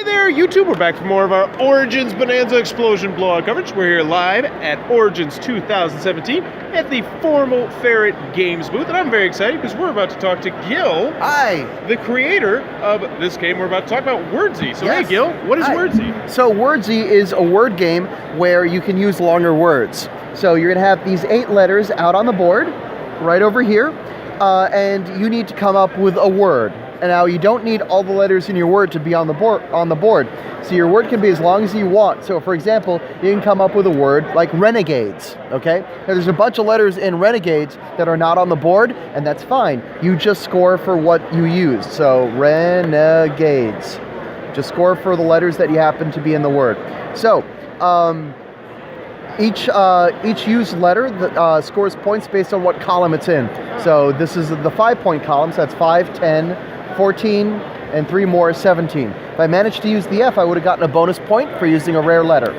there, YouTube. We're back for more of our Origins Bonanza Explosion Blowout coverage. We're here live at Origins 2017 at the Formal Ferret Games booth. And I'm very excited because we're about to talk to Gil. Hi. The creator of this game. We're about to talk about Wordsy. So, Yes. hey, Gil, what is Hi. Wordsy? So Wordsy is a word game where you can use longer words. So you're going to have these 8 letters out on the board, right over here, and you need to come up with a word. And now you don't need all the letters in your word to be on the board. So your word can be as long as you want. So for example, you can come up with a word like renegades, okay? Now there's a bunch of letters in renegades that are not on the board, and that's fine. You just score for what you used. So renegades. Just score for the letters that you happen to be in the word. So each used letter scores points based on what column it's in. So this is the 5-point column, so that's 5, 10, 14, and 3 more is 17. If I managed to use the F, I would have gotten a bonus point for using a rare letter.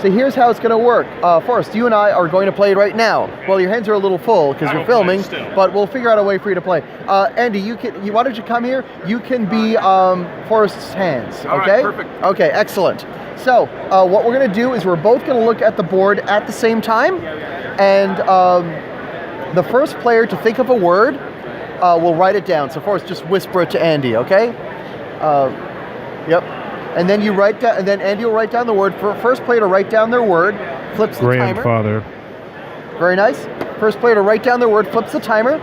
So here's how it's going to work. Forrest, you and I are going to play right now. Well, your hands are a little full because we're filming, but we'll figure out a way for you to play. Andy, why don't you come here? You can be Forrest's hands, okay? All right, perfect. Okay, excellent. So what we're going to do is we're both going to look at the board at the same time, and the first player to think of a word will write it down. So Forrest, just whisper it to Andy, okay? Yep. And then you write down, and then Andy will write down the word. For first player to write down their word, flips the Grandfather. timer. Very nice. First player to write down their word flips the timer.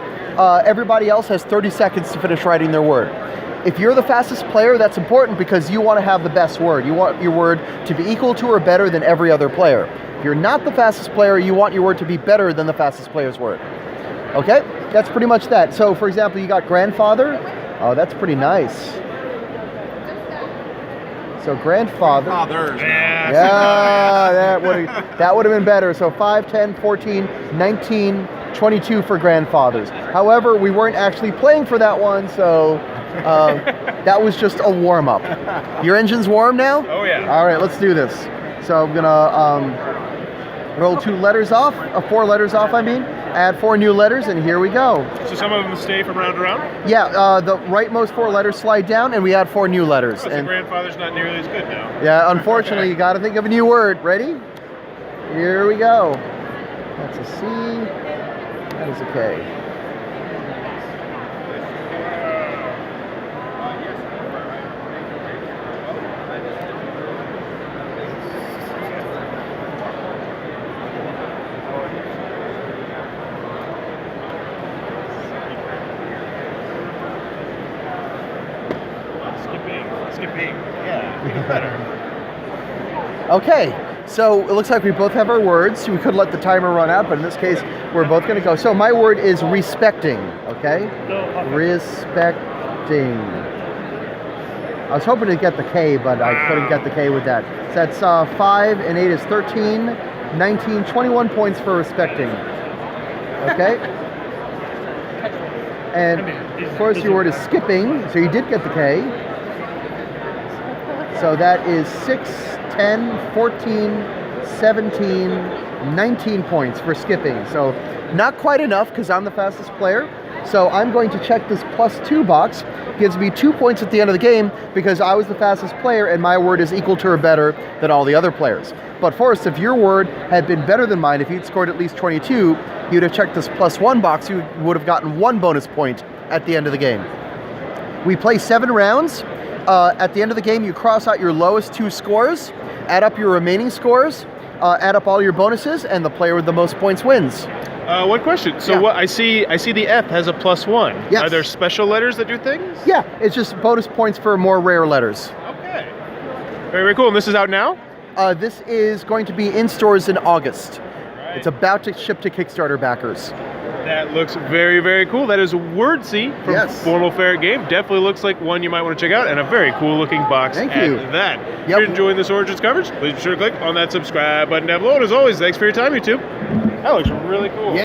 Everybody else has 30 seconds to finish writing their word. If you're the fastest player, that's important because you want to have the best word. You want your word to be equal to or better than every other player. If you're not the fastest player, you want your word to be better than the fastest player's word. Okay? That's pretty much that. So, for example, you got grandfather. Oh, that's pretty nice. So grandfather. Yeah. That would have been better. So 5, 10, 14, 19, 22 for grandfathers. However, we weren't actually playing for that one, so that was just a warm-up. Your engine's warm now? Oh, yeah. All right, let's do this. So I'm gonna roll 2 letters off, 4 letters off, I mean. Add 4 new letters, and here we go. So some of them stay from round to round? Yeah, the rightmost 4 letters slide down, and we add 4 new letters. Oh, so grandfather's not nearly as good now. Yeah, unfortunately, you got to think of a new word. Ready? Here we go. That's a C. That is a K. Skipping. Yeah, even better. Okay, so it looks like we both have our words. We could let the timer run out, but in this case, we're both going to go. So my word is respecting, okay? Respecting. I was hoping to get the K, but I couldn't get the K with that. So that's 5 and 8 is 13, 19, 21 points for respecting. Okay? And of course your word is skipping, so you did get the K. So that is 6, 10, 14, 17, 19 points for skipping. So not quite enough because I'm the fastest player. So I'm going to check this +2 box. Gives me 2 points at the end of the game because I was the fastest player and my word is equal to or better than all the other players. But Forrest, if your word had been better than mine, if you'd scored at least 22, you'd have checked this +1 box. You would have gotten 1 bonus point at the end of the game. We play 7 rounds. At the end of the game, you cross out your lowest 2 scores, add up your remaining scores, add up all your bonuses, and the player with the most points wins. One question. So Yeah. what I see the F has a +1. Yes. Are there special letters that do things? Yeah, it's just bonus points for more rare letters. Okay. Very, very cool. And this is out now? This is going to be in stores in August. Right. It's about to ship to Kickstarter backers. That looks very, very cool. That is Wordsy from Yes. Formal Ferret Game. Definitely looks like one you might want to check out, and a very cool looking box Thank at you. that. Yep. If you're enjoying this Origins coverage, please be sure to click on that subscribe button down below. And as always, thanks for your time, YouTube. That looks really cool. Yeah.